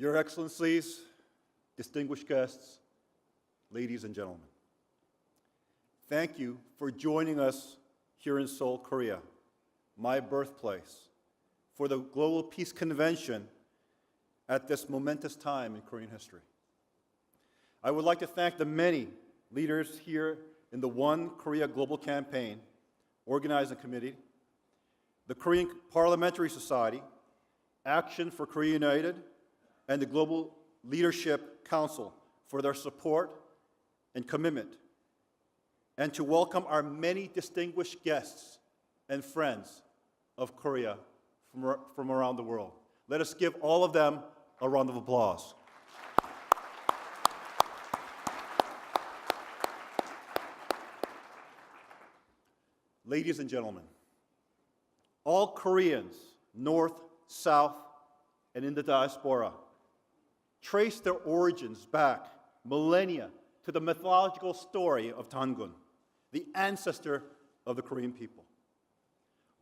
Your Excellencies, distinguished guests, ladies and gentlemen, thank you for joining us here in Seoul, Korea, my birthplace, for the Global Peace Convention at this momentous time in Korean history. I would like to thank the many leaders here in the One Korea Global Campaign, Organizing Committee, the Korean Parliamentary Society, Action for Korea United, and the Global Leadership Council for their support and commitment, and to welcome our many distinguished guests and friends of Korea from around the world. Let us give all of them a round of applause. Ladies and gentlemen, all Koreans, North, South, and in the diaspora, trace their origins back millennia to the mythological story of Tangun, the ancestor of the Korean people.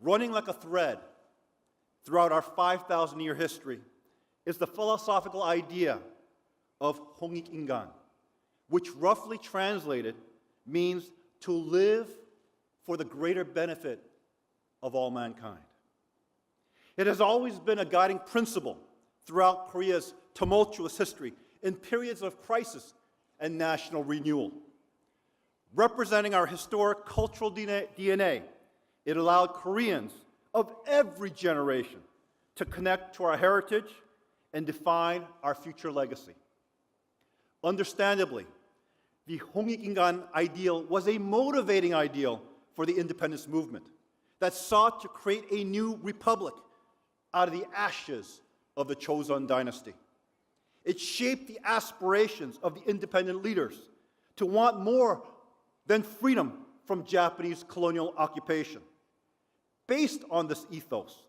Running like a thread throughout our 5,000-year history is the philosophical idea of 홍익 인간, which roughly translated means to live for the greater benefit of all mankind. It has always been a guiding principle throughout Korea's tumultuous history in periods of crisis and national renewal. Representing our historic cultural DNA, it allowed Koreans of every generation to connect to our heritage and define our future legacy. Understandably, the 홍익 인간 ideal was a motivating ideal for the independence movement that sought to create a new republic out of the ashes of the Joseon dynasty. It shaped the aspirations of the independent leaders to want more than freedom from Japanese colonial occupation. Based on this ethos,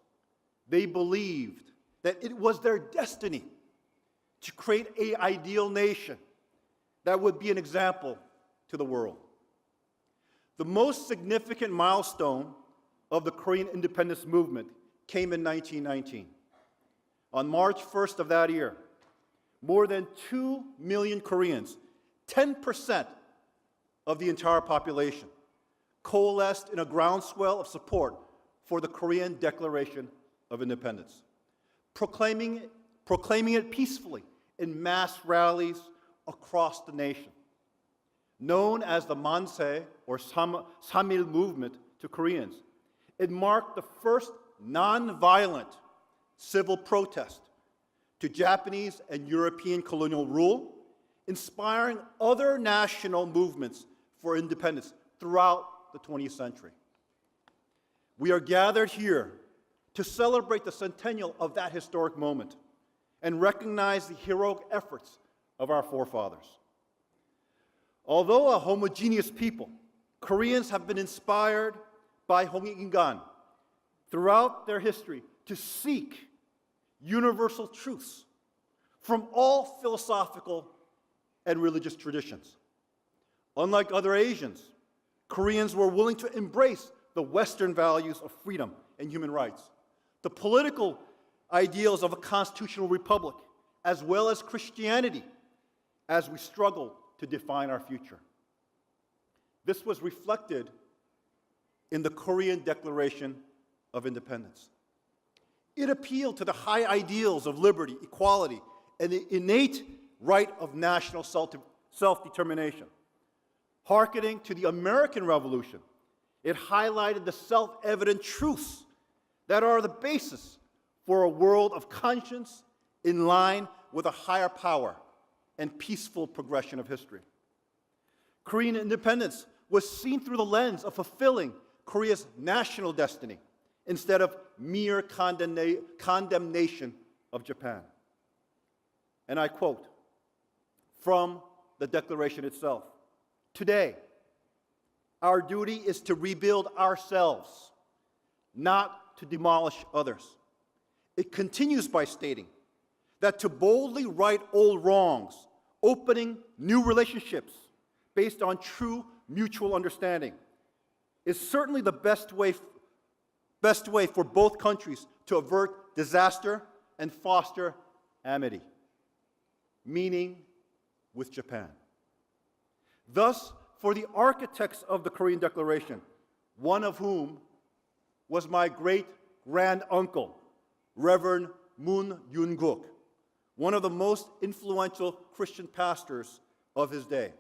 they believed that it was their destiny to create an ideal nation that would be an example to the world. The most significant milestone of the Korean independence movement came in 1919. On March 1st of that year, more than 2 million Koreans, 10% of the entire population, coalesced in a groundswell of support for the Korean Declaration of Independence, proclaiming it peacefully in mass rallies across the nation. Known as the Manse or Samil movement to Koreans, it marked the first non-violent civil protest to Japanese and European colonial rule, inspiring other national movements for independence throughout the 20th century. We are gathered here to celebrate the centennial of that historic moment and recognize the heroic efforts of our forefathers. Although a homogeneous people, Koreans have been inspired by 홍익 인간 throughout their history to seek universal truths from all philosophical and religious traditions. Unlike other Asians, Koreans were willing to embrace the Western values of freedom and human rights, the political ideals of a constitutional republic, as well as Christianity, as we struggle to define our future. This was reflected in the Korean Declaration of Independence. It appealed to the high ideals of liberty, equality, and the innate right of national self-determination. Hearkening to the American Revolution, it highlighted the self-evident truths that are the basis for a world of conscience in line with a higher power and peaceful progression of history. Korean independence was seen through the lens of fulfilling Korea's national destiny instead of mere condemnation of Japan. And I quote from the declaration itself, "Today, our duty is to rebuild ourselves, not to demolish others." It continues by stating that to boldly right old wrongs, opening new relationships based on true mutual understanding is certainly the best way for both countries to avert disaster and foster amity. meaning with Japan. Thus, for the architects of the Korean Declaration, one of whom was my great-grand-uncle, Reverend Moon Yoon-guk, one of the most influential Christian pastors of his day.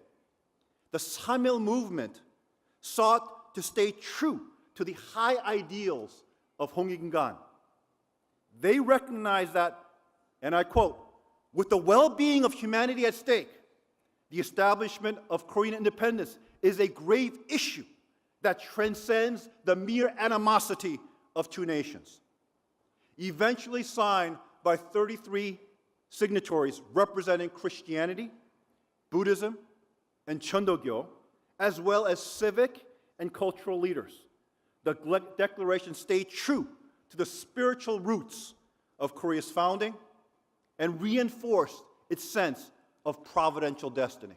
The Samil movement sought to stay true to the high ideals of Hongik-gan. They recognized that, and I quote, with the well-being of humanity at stake, the establishment of Korean independence is a grave issue that transcends the mere animosity of two nations. Eventually signed by 33 signatories representing Christianity, Buddhism, and Cheondogyo, as well as civic and cultural leaders, the Declaration stayed true to the spiritual roots of Korea's founding and reinforced its sense of providential destiny.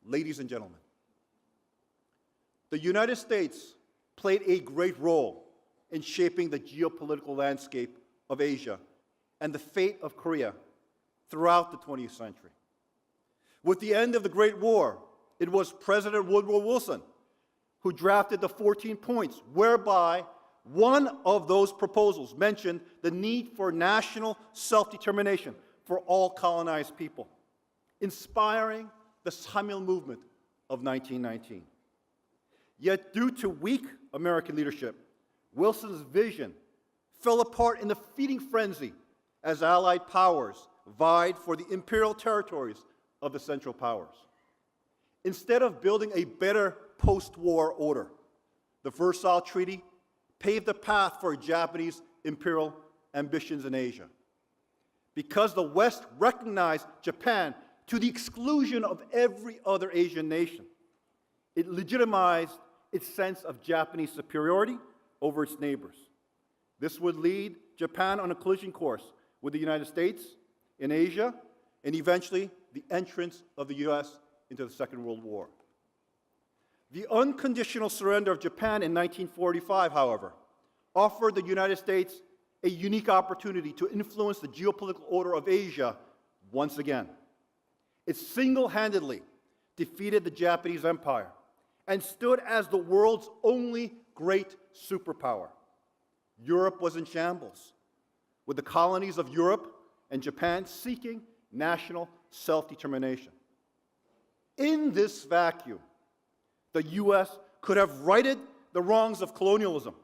Ladies and gentlemen, the United States played a great role in shaping the geopolitical landscape of Asia and the fate of Korea throughout the 20th century. With the end of the Great War, it was President Woodrow Wilson who drafted the 14 points, whereby one of those proposals mentioned the need for national self-determination for all colonized people, inspiring the Samil movement of 1919. Yet due to weak American leadership, Wilson's vision fell apart in the feeding frenzy as Allied powers vied for the imperial territories of the Central Powers. Instead of building a better post-war order, the Versailles Treaty paved the path for Japanese imperial ambitions in Asia. Because the West recognized Japan to the exclusion of every other Asian nation, it legitimized its sense of Japanese superiority over its neighbors. This would lead Japan on a collision course with the United States in Asia, and eventually the entrance of the US into the Second World War. The unconditional surrender of Japan in 1945, however, offered the United States a unique opportunity to influence the geopolitical order of Asia once again. It single-handedly defeated the Japanese Empire and stood as the world's only great superpower. Europe was in shambles, with the colonies of Europe and Japan seeking national self-determination. In this vacuum, the U.S. could have righted the wrongs of colonialism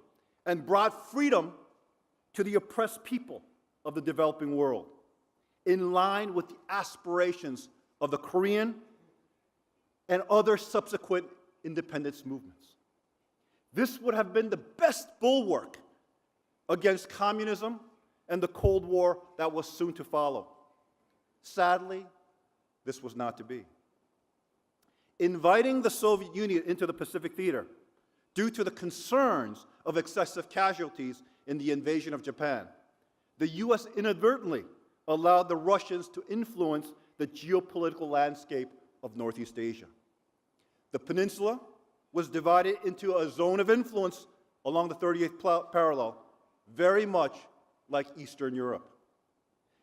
and brought freedom to the oppressed people of the developing world, in line with the aspirations of the Korean and other subsequent independence movements. This would have been the best bulwark against communism and the Cold War that was soon to follow. Sadly, this was not to be. Inviting the Soviet Union into the Pacific theater due to the concerns of excessive casualties in the invasion of Japan, the U.S. inadvertently allowed the Russians to influence the geopolitical landscape of Northeast Asia. The peninsula was divided into a zone of influence along the 38th parallel, very much like Eastern Europe.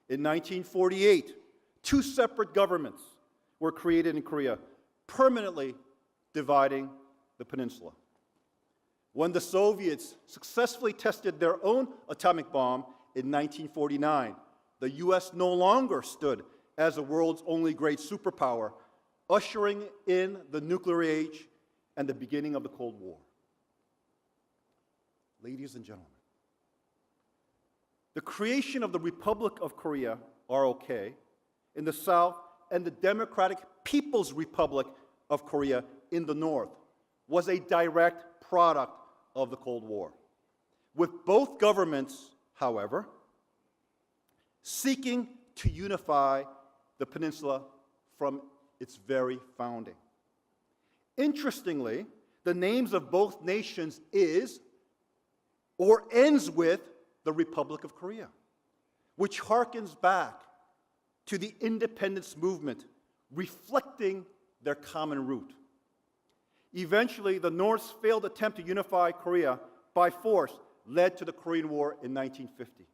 In 1948, two separate governments were created in Korea, permanently dividing the peninsula. When the Soviets successfully tested their own atomic bomb in 1949, the U.S. no longer stood as the world's only great superpower, ushering in the nuclear age and the beginning of the Cold War. Ladies and gentlemen, the creation of the Republic of Korea, ROK, in the south and the Democratic People's Republic of Korea in the north was a direct product of the Cold War, with both governments, however, seeking to unify the peninsula from its very founding. Interestingly, the names of both nations is or ends with the Republic of Korea, which harkens back to the independence movement, reflecting their common root. Eventually, the North's failed attempt to unify Korea by force led to the Korean War in 1950.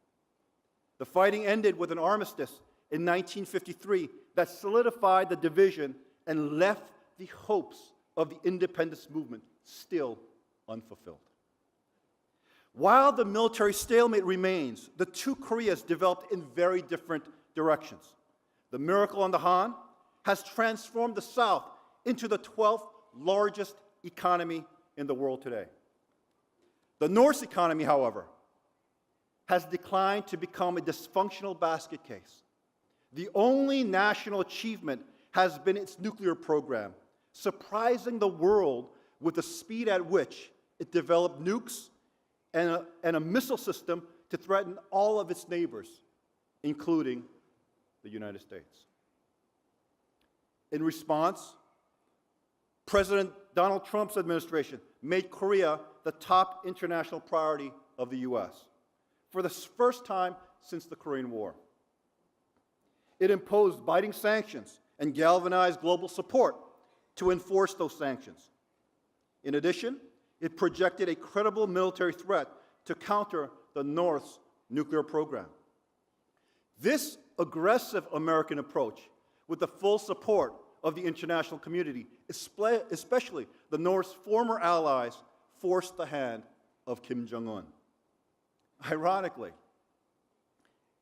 The fighting ended with an armistice in 1953 that solidified the division and left the hopes of the independence movement still unfulfilled. While the military stalemate remains, the two Koreas developed in very different directions. The miracle on the Han has transformed the South into the 12th largest economy in the world today. The North's economy, however, has declined to become a dysfunctional basket case. The only national achievement has been its nuclear program, surprising the world with the speed at which it developed nukes and a missile system to threaten all of its neighbors, including the United States. In response, President Donald Trump's administration made Korea the top international priority of the U.S. for the first time since the Korean War. It imposed binding sanctions and galvanized global support to enforce those sanctions. In addition, it projected a credible military threat to counter the North's nuclear program. This aggressive American approach, with the full support of the international community, especially the North's former allies, forced the hand of Kim Jong-un. Ironically,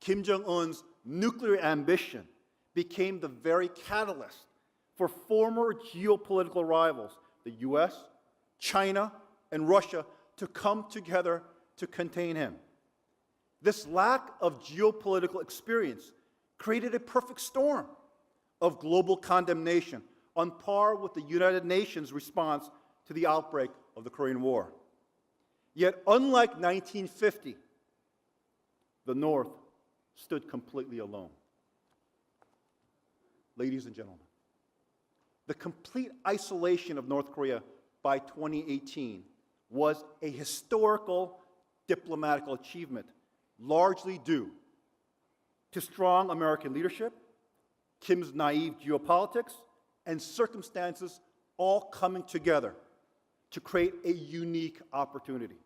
Kim Jong-un's nuclear ambition became the very catalyst for former geopolitical rivals, the US, China, and Russia, to come together to contain him. This lack of geopolitical experience created a perfect storm of global condemnation on par with the United Nations response to the outbreak of the Korean War. Yet, unlike 1950, the North stood completely alone. Ladies and gentlemen, the complete isolation of North Korea by 2018 was a historical diplomatic achievement, largely due to strong American leadership, Kim's naive geopolitics, and circumstances all coming together to create a unique opportunity.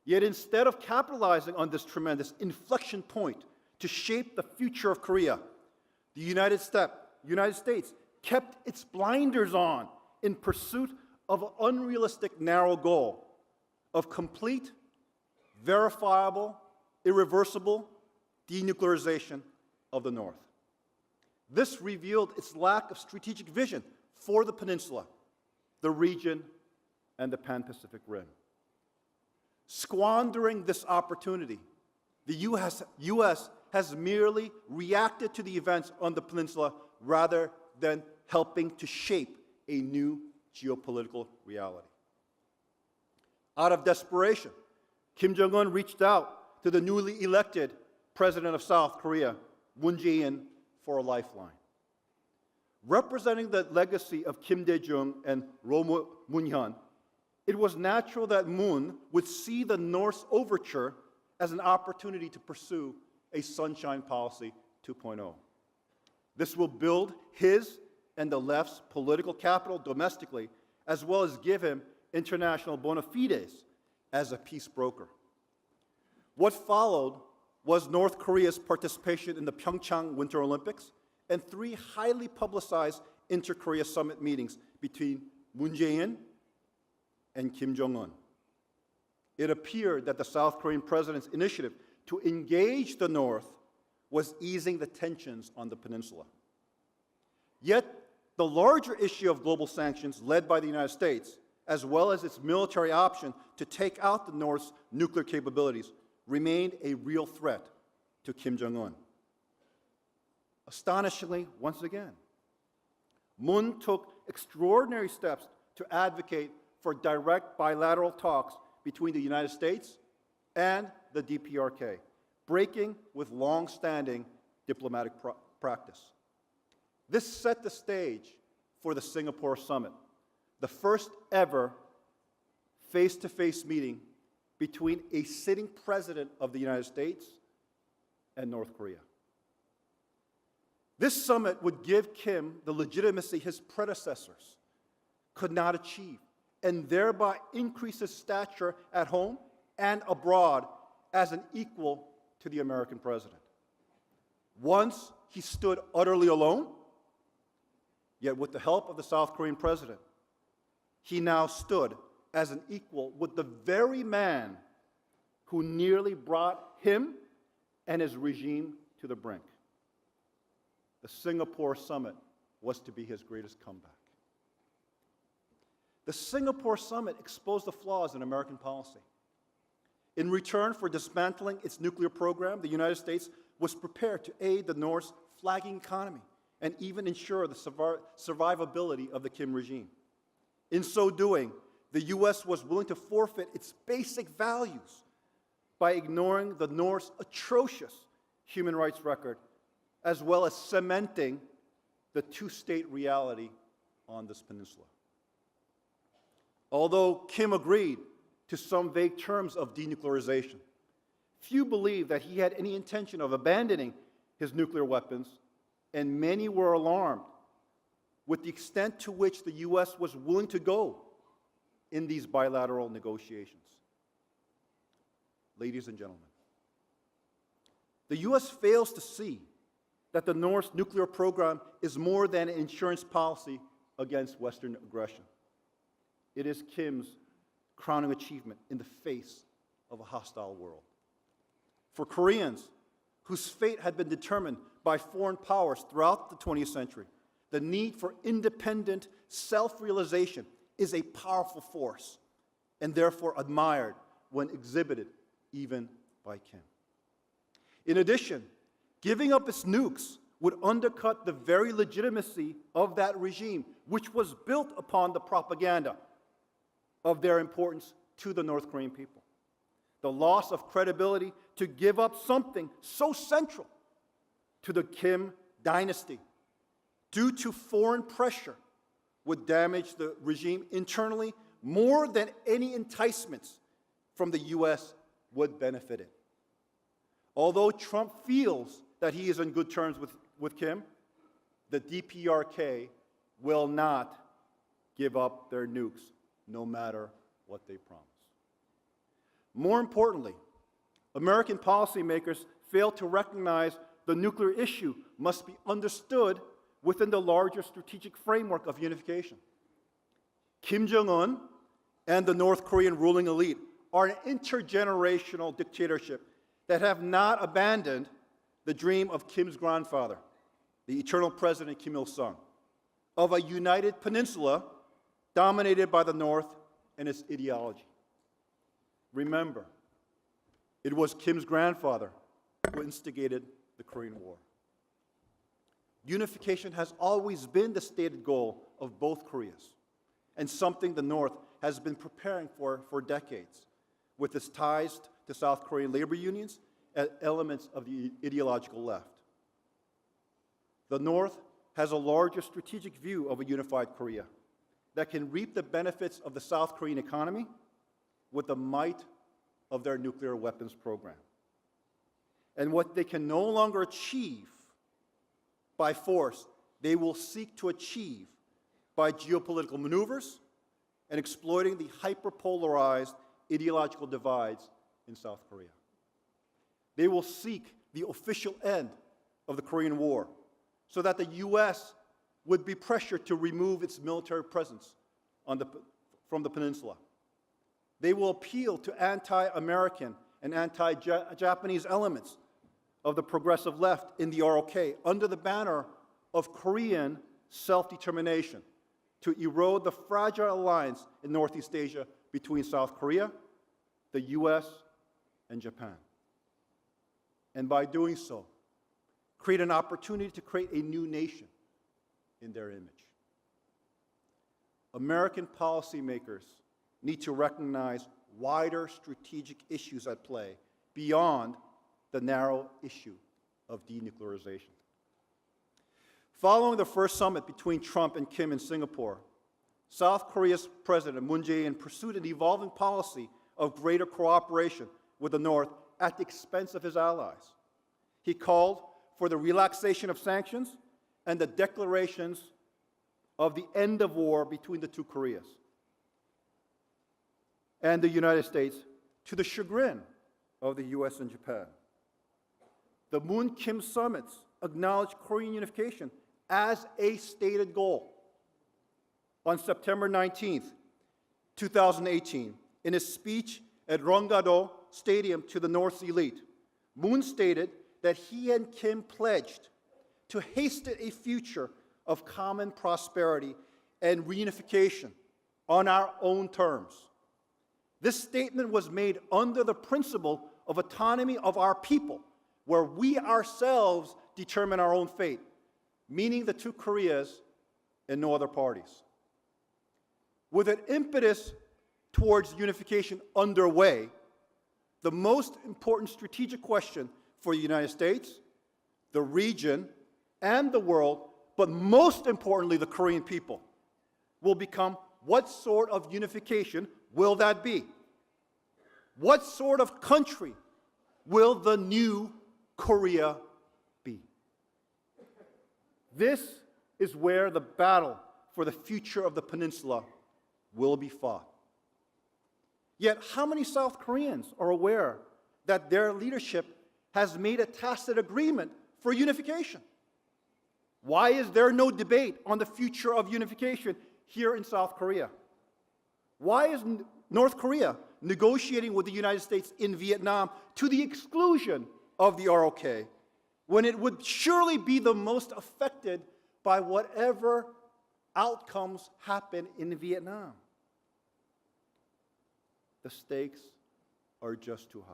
Yet instead of capitalizing on this tremendous inflection point to shape the future of Korea, the United States kept its blinders on in pursuit of an unrealistic narrow goal of complete, verifiable, irreversible denuclearization of the North. This revealed its lack of strategic vision for the peninsula, the region, and the Pan-Pacific Rim. Squandering this opportunity, the U.S. has merely reacted to the events on the peninsula rather than helping to shape a new geopolitical reality. Out of desperation, Kim Jong-un reached out to the newly elected president of South Korea, Moon Jae-in, for a lifeline. Representing the legacy of Kim Dae-jung and Roh Moo-hyun, it was natural that Moon would see the North's overture as an opportunity to pursue a Sunshine Policy 2.0. This will build his and the left's political capital domestically, as well as give him international bona fides as a peace broker. What followed was North Korea's participation in the Pyeongchang Winter Olympics and 3 highly publicized inter-Korea summit meetings between Moon Jae-in and Kim Jong-un. It appeared that the South Korean president's initiative to engage the North was easing the tensions on the peninsula. Yet, the larger issue of global sanctions led by the United States, as well as its military option to take out the North's nuclear capabilities, remained a real threat to Kim Jong-un. Astonishingly, once again, Moon took extraordinary steps to advocate for direct bilateral talks between the United States and the DPRK, breaking with long-standing diplomatic practice. This set the stage for the Singapore summit, the first ever face-to-face meeting between a sitting president of the United States and North Korea. This summit would give Kim the legitimacy his predecessors could not achieve, and thereby increase his stature at home and abroad as an equal to the American president. Once he stood utterly alone, yet with the help of the South Korean president, he now stood as an equal with the very man who nearly brought him and his regime to the brink. The Singapore summit was to be his greatest comeback. The Singapore summit exposed the flaws in American policy. In return for dismantling its nuclear program, the United States was prepared to aid the North's flagging economy and even ensure the survivability of the Kim regime. In so doing, the U.S. was willing to forfeit its basic values by ignoring the North's atrocious human rights record, as well as cementing the two-state reality on this peninsula. Although Kim agreed to some vague terms of denuclearization, few believed that he had any intention of abandoning his nuclear weapons, and many were alarmed with the extent to which the U.S. was willing to go in these bilateral negotiations. Ladies and gentlemen, the U.S. fails to see that the North's nuclear program is more than an insurance policy against Western aggression. It is Kim's crowning achievement in the face of a hostile world. For Koreans, whose fate had been determined by foreign powers throughout the 20th century, the need for independent self-realization is a powerful force and therefore admired when exhibited even by Kim. In addition, giving up its nukes would undercut the very legitimacy of that regime, which was built upon the propaganda of their importance to the North Korean people. The loss of credibility to give up something so central to the Kim dynasty due to foreign pressure would damage the regime internally more than any enticements from the U.S. would benefit it. Although Trump feels that he is on good terms with Kim, the DPRK will not give up their nukes no matter what they promise. More importantly, American policymakers fail to recognize the nuclear issue must be understood within the larger strategic framework of unification. Kim Jong-un and the North Korean ruling elite are an intergenerational dictatorship that have not abandoned the dream of Kim's grandfather, the eternal president Kim Il-sung, of a united peninsula dominated by the North and its ideology. Remember, it was Kim's grandfather who instigated the Korean War. Unification has always been the stated goal of both Koreas, and something the North has been preparing for decades, with its ties to South Korean labor unions and elements of the ideological left. The North has a larger strategic view of a unified Korea that can reap the benefits of the South Korean economy with the might of their nuclear weapons program. And what they can no longer achieve by force, they will seek to achieve by geopolitical maneuvers and exploiting the hyperpolarized ideological divides in South Korea. They will seek the official end of the Korean War so that the U.S. would be pressured to remove its military presence from the peninsula. They will appeal to anti-American and anti-Japanese elements of the progressive left in the ROK under the banner of Korean self-determination to erode the fragile alliance in Northeast Asia between South Korea, the U.S., and Japan. And by doing so, create an opportunity to create a new nation in their image. American policymakers need to recognize wider strategic issues at play beyond the narrow issue of denuclearization. Following the first summit between Trump and Kim in Singapore, South Korea's President Moon Jae-in pursued an evolving policy of greater cooperation with the North at the expense of his allies. He called for the relaxation of sanctions and the declarations of the end of war between the two Koreas and the United States, to the chagrin of the U.S. and Japan. The Moon-Kim summits acknowledged Korean unification as a stated goal. On September 19th, 2018, in his speech at Rongga-do Stadium to the North's elite, Moon stated that he and Kim pledged to hasten a future of common prosperity and reunification on our own terms. This statement was made under the principle of autonomy of our people, where we ourselves determine our own fate, meaning the two Koreas and no other parties. With an impetus towards unification underway, the most important strategic question for the United States, the region, and the world, but most importantly the Korean people, will become what sort of unification will that be? What sort of country will the new Korea be? This is where the battle for the future of the peninsula will be fought. Yet, how many South Koreans are aware that their leadership has made a tacit agreement for unification? Why is there no debate on the future of unification here in South Korea? Why is North Korea negotiating with the United States in Vietnam to the exclusion of the ROK, when it would surely be the most affected by whatever outcomes happen in Vietnam? The stakes are just too high.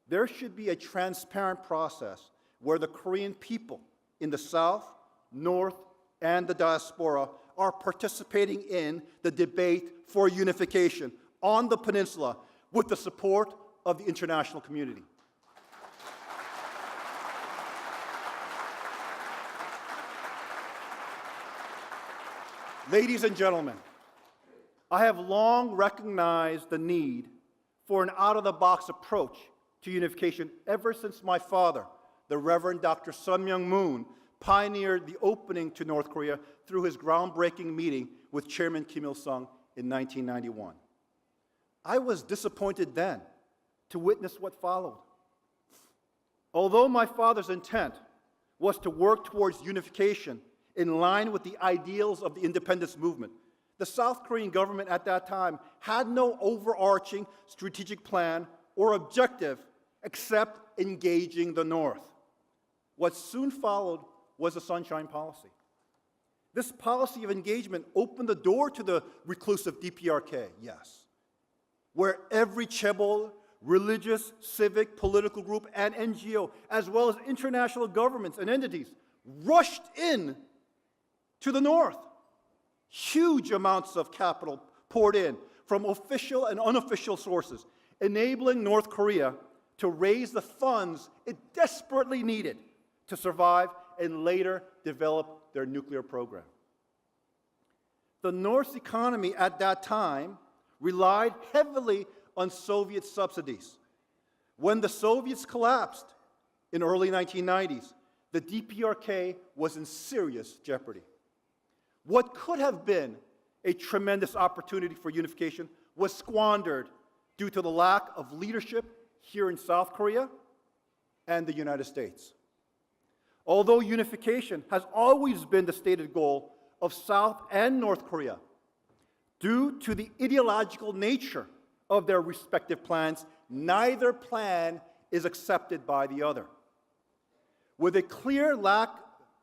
There should be a transparent process where the Korean people in the South, North, and the diaspora are participating in the debate for unification on the peninsula with the support of the international community. Ladies and gentlemen, I have long recognized the need for an out-of-the-box approach to unification ever since my father, the Reverend Dr. Sun Myung Moon, pioneered the opening to North Korea through his groundbreaking meeting with Chairman Kim Il-sung in 1991. I was disappointed then to witness what followed. Although my father's intent was to work towards unification in line with the ideals of the independence movement, the South Korean government at that time had no overarching strategic plan or objective except engaging the North. What soon followed was the Sunshine Policy. This policy of engagement opened the door to the reclusive DPRK, yes, where every chaebol, religious, civic, political group, and NGO, as well as international governments and entities, rushed in to the North. Huge amounts of capital poured in from official and unofficial sources, enabling North Korea to raise the funds it desperately needed to survive and later develop their nuclear program. The North's economy at that time relied heavily on Soviet subsidies. When the Soviets collapsed in early 1990s, the DPRK was in serious jeopardy. What could have been a tremendous opportunity for unification was squandered due to the lack of leadership here in South Korea and the United States. Although unification has always been the stated goal of South and North Korea, due to the ideological nature of their respective plans, neither plan is accepted by the other. With a clear lack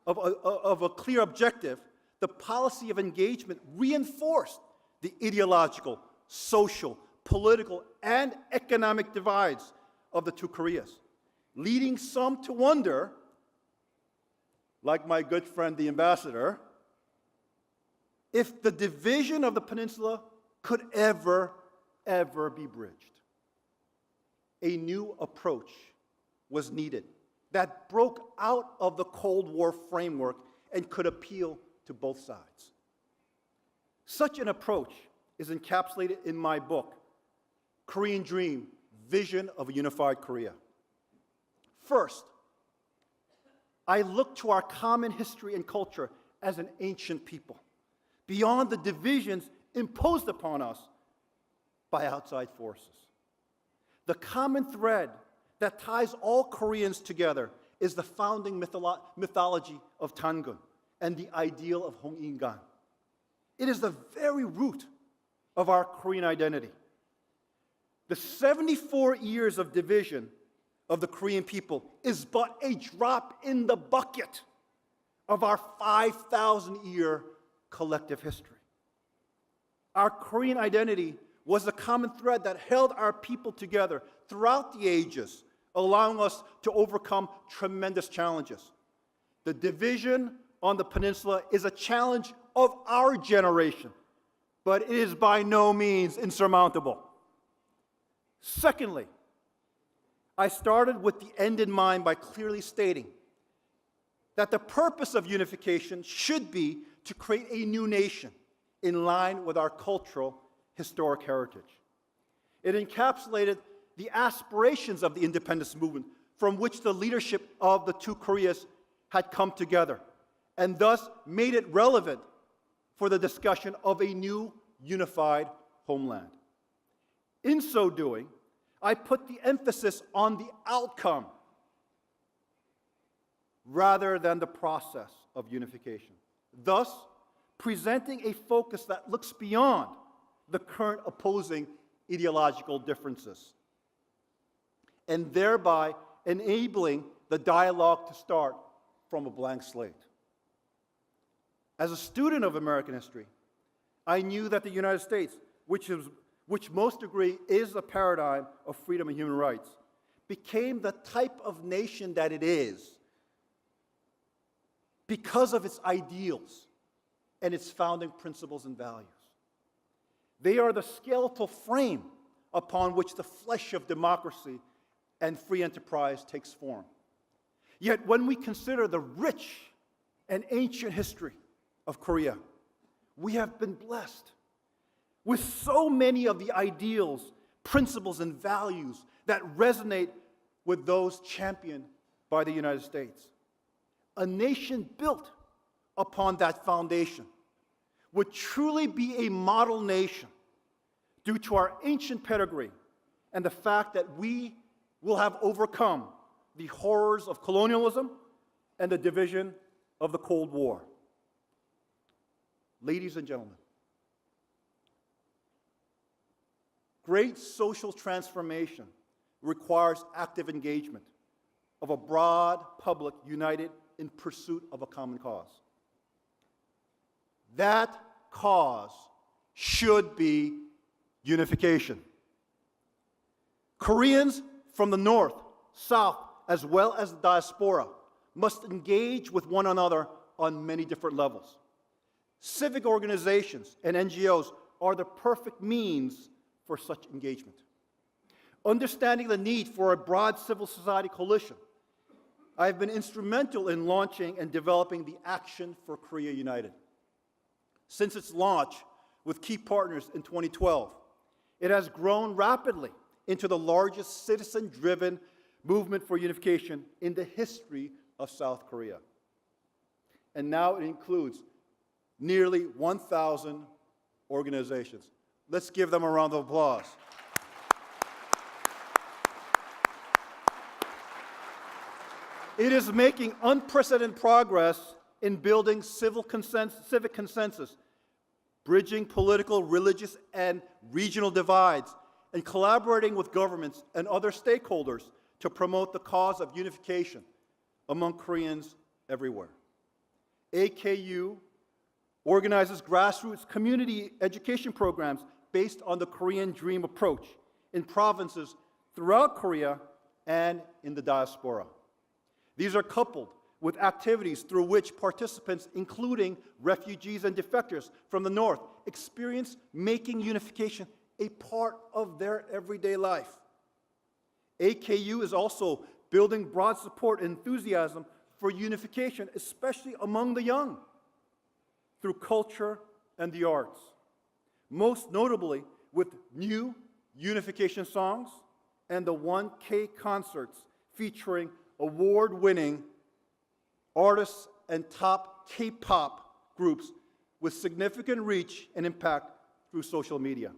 of a clear objective, the policy of engagement reinforced the ideological, social, political, and economic divides of the two Koreas, leading some to wonder, like my good friend the ambassador, if the division of the peninsula could ever be bridged. A new approach was needed that broke out of the Cold War framework and could appeal to both sides. Such an approach is encapsulated in my book, Korean Dream, Vision of a Unified Korea. First, I look to our common history and culture as an ancient people, beyond the divisions imposed upon us by outside forces. The common thread that ties all Koreans together is the founding mythology of Tangun and the ideal of Hong Ingan. It is the very root of our Korean identity. The 74 years of division of the Korean people is but a drop in the bucket of our 5,000-year collective history. Our Korean identity was the common thread that held our people together throughout the ages, allowing us to overcome tremendous challenges. The division on the peninsula is a challenge of our generation, but it is by no means insurmountable. Secondly, I started with the end in mind by clearly stating that the purpose of unification should be to create a new nation in line with our cultural, historic heritage. It encapsulated the aspirations of the independence movement from which the leadership of the two Koreas had come together, and thus made it relevant for the discussion of a new unified homeland. In so doing, I put the emphasis on the outcome rather than the process of unification, thus presenting a focus that looks beyond the current opposing ideological differences, and thereby enabling the dialogue to start from a blank slate. As a student of American history, I knew that the United States, which most agree is a paradigm of freedom and human rights, became the type of nation that it is because of its ideals and its founding principles and values. They are the skeletal frame upon which the flesh of democracy and free enterprise takes form. Yet when we consider the rich and ancient history of Korea, we have been blessed with so many of the ideals, principles, and values that resonate with those championed by the United States. A nation built upon that foundation would truly be a model nation due to our ancient pedigree and the fact that we will have overcome the horrors of colonialism and the division of the Cold War. Ladies and gentlemen, great social transformation requires active engagement of a broad public united in pursuit of a common cause. That cause should be unification. Koreans from the north, south, as well as the diaspora must engage with one another on many different levels. Civic organizations and NGOs are the perfect means for such engagement. Understanding the need for a broad civil society coalition, I have been instrumental in launching and developing the Action for Korea United. Since its launch with key partners in 2012, it has grown rapidly into the largest citizen-driven movement for unification in the history of South Korea. And now it includes nearly 1,000 organizations. Let's give them a round of applause. It is making unprecedented progress in building civic consensus, bridging political, religious, and regional divides, and collaborating with governments and other stakeholders to promote the cause of unification among Koreans everywhere. AKU organizes grassroots community education programs based on the Korean Dream approach in provinces throughout Korea and in the diaspora. These are coupled with activities through which participants, including refugees and defectors from the north, experience making unification a part of their everyday life. AKU is also building broad support and enthusiasm for unification, especially among the young, through culture and the arts, most notably with new unification songs and the 1K concerts featuring award-winning artists and top K-pop groups with significant reach and impact through social media.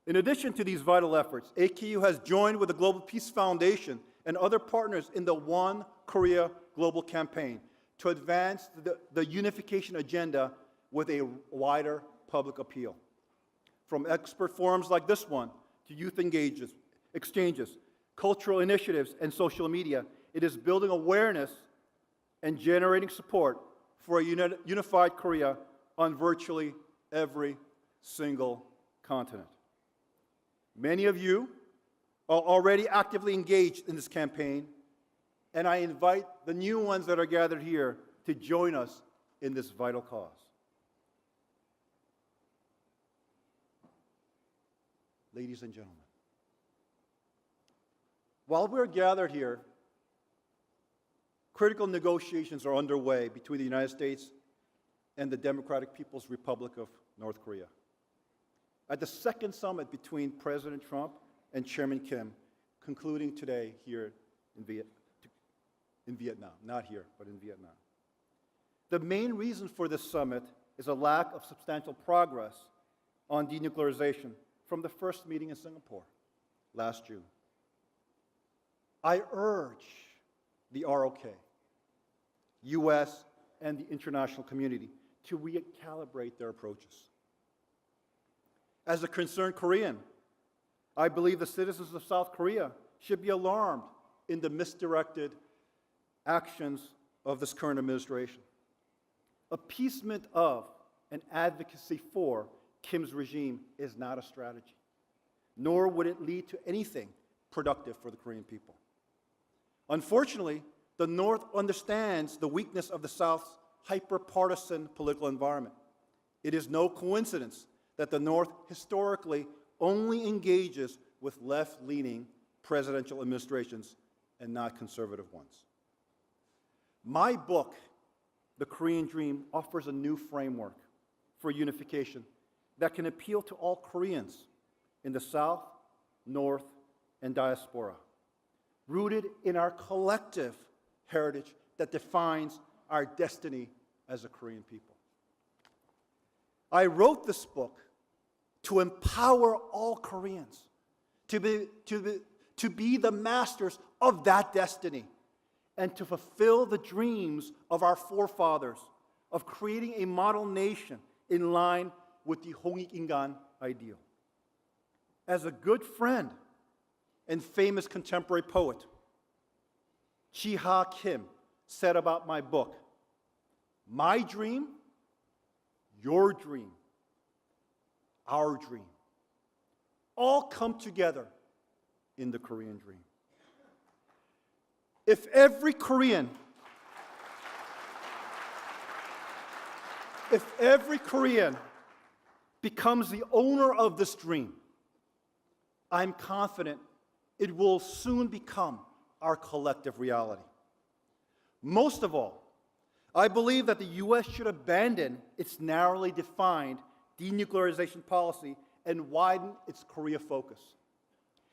In addition to these vital efforts, AKU has joined with the Global Peace Foundation and other partners in the One Korea Global Campaign to advance the unification agenda with a wider public appeal. From expert forums like this one to youth exchanges, cultural initiatives, and social media, it is building awareness and generating support for a unified Korea on virtually every single continent. Many of you are already actively engaged in this campaign, and I invite the new ones that are gathered here to join us in this vital cause. Ladies and gentlemen, while we're gathered here, critical negotiations are underway between the United States and the Democratic People's Republic of North Korea. At the second summit between President Trump and Chairman Kim, concluding today here in Vietnam, not here, but in Vietnam. The main reason for this summit is a lack of substantial progress on denuclearization from the first meeting in Singapore last June. I urge the ROK, U.S., and the international community to recalibrate their approaches. As a concerned Korean, I believe the citizens of South Korea should be alarmed in the misdirected actions of this current administration. Appeasement of and advocacy for Kim's regime is not a strategy, nor would it lead to anything productive for the Korean people. Unfortunately, the North understands the weakness of the South's hyper-partisan political environment. It is no coincidence that the North historically only engages with left-leaning presidential administrations and not conservative ones. My book, The Korean Dream, offers a new framework for unification that can appeal to all Koreans in the South, North, and diaspora, rooted in our collective heritage that defines our destiny as a Korean people. I wrote this book to empower all Koreans to be the masters of that destiny and to fulfill the dreams of our forefathers of creating a model nation in line with the Hongik-Ingan ideal. As a good friend and famous contemporary poet, Ji-ha Kim, said about my book, "My dream, your dream, our dream, all come together in the Korean dream." If every Korean becomes the owner of this dream, I'm confident it will soon become our collective reality. Most of all, I believe that the U.S. should abandon its narrowly defined denuclearization policy and widen its Korea focus.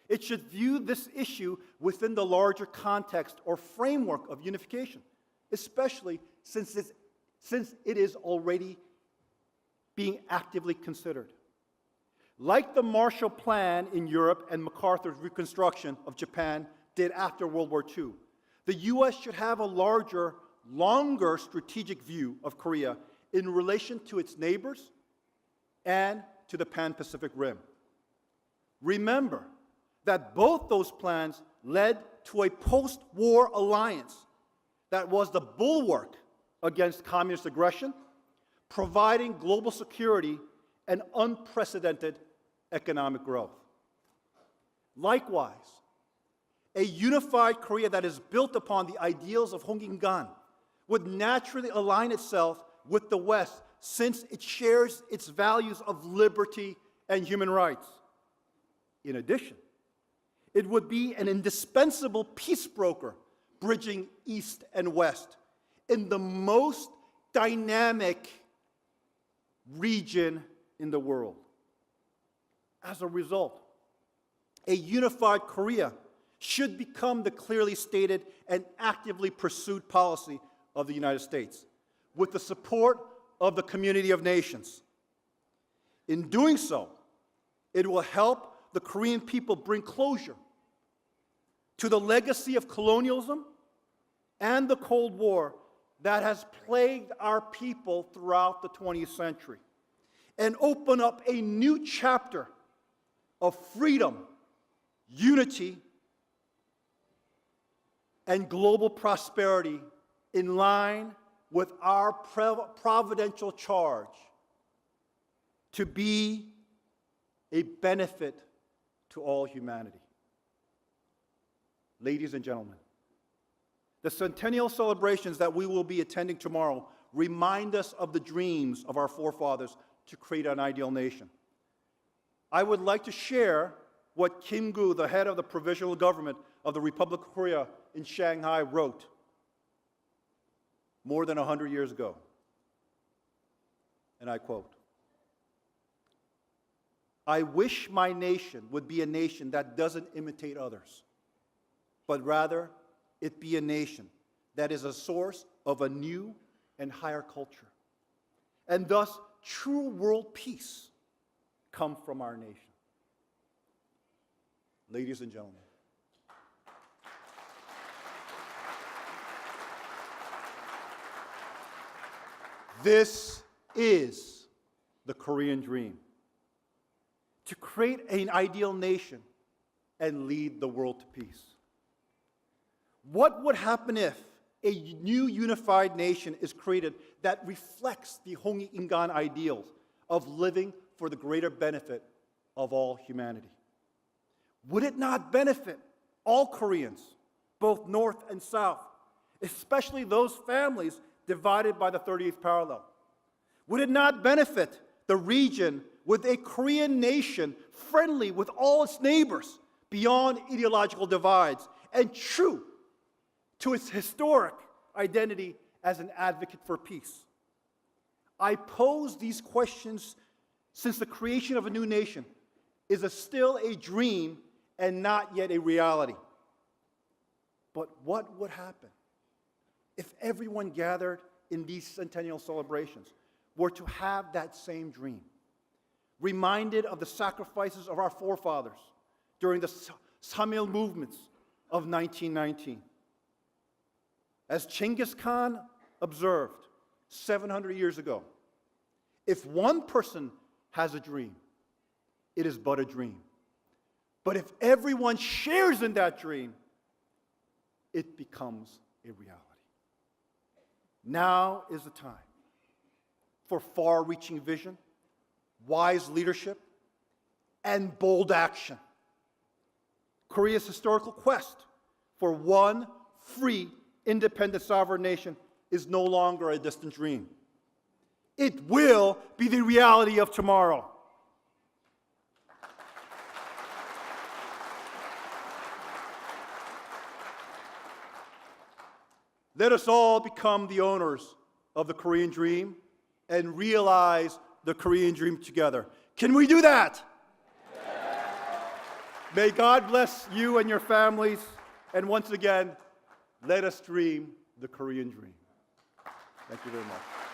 It should view this issue within the larger context or framework of unification, especially since it is already being actively considered. Like the Marshall Plan in Europe and MacArthur's reconstruction of Japan did after World War II, the U.S. should have a larger, longer strategic view of Korea in relation to its neighbors and to the Pan-Pacific Rim. Remember that both those plans led to a post-war alliance that was the bulwark against communist aggression, providing global security and unprecedented economic growth. Likewise, a unified Korea that is built upon the ideals of Hongik-Ingan would naturally align itself with the West since it shares its values of liberty and human rights. In addition, it would be an indispensable peace broker bridging East and West in the most dynamic region in the world. As a result, a unified Korea should become the clearly stated and actively pursued policy of the United States, with the support of the community of nations. In doing so, it will help the Korean people bring closure to the legacy of colonialism and the Cold War that has plagued our people throughout the 20th century, and open up a new chapter of freedom, unity, and global prosperity in line with our providential charge to be a benefit to all humanity. Ladies and gentlemen, the centennial celebrations that we will be attending tomorrow remind us of the dreams of our forefathers to create an ideal nation. I would like to share what Kim Gu, the head of the provisional government of the Republic of Korea in Shanghai, wrote more than 100 years ago. And I quote, "I wish my nation would be a nation that doesn't imitate others, but rather it be a nation that is a source of a new and higher culture, and thus true world peace come from our nation." Ladies and gentlemen, this is the Korean dream: to create an ideal nation and lead the world to peace. What would happen if a new unified nation is created that reflects the Hong-Ingan ideals of living for the greater benefit of all humanity? Would it not benefit all Koreans, both North and South, especially those families divided by the 30th parallel? Would it not benefit the region with a Korean nation friendly with all its neighbors beyond ideological divides and true to its historic identity as an advocate for peace? I pose these questions since the creation of a new nation is still a dream and not yet a reality. But what would happen if everyone gathered in these centennial celebrations were to have that same dream, reminded of the sacrifices of our forefathers during the Samil movements of 1919? As Genghis Khan observed 700 years ago, if one person has a dream, it is but a dream. But if everyone shares in that dream, it becomes a reality. Now is the time for far-reaching vision, wise leadership, and bold action. Korea's historical quest for one free, independent sovereign nation is no longer a distant dream. It will be the reality of tomorrow. Let us all become the owners of the Korean dream and realize the Korean dream together. Can we do that? Yes. May God bless you and your families. And once again, let us dream the Korean dream. Thank you very much.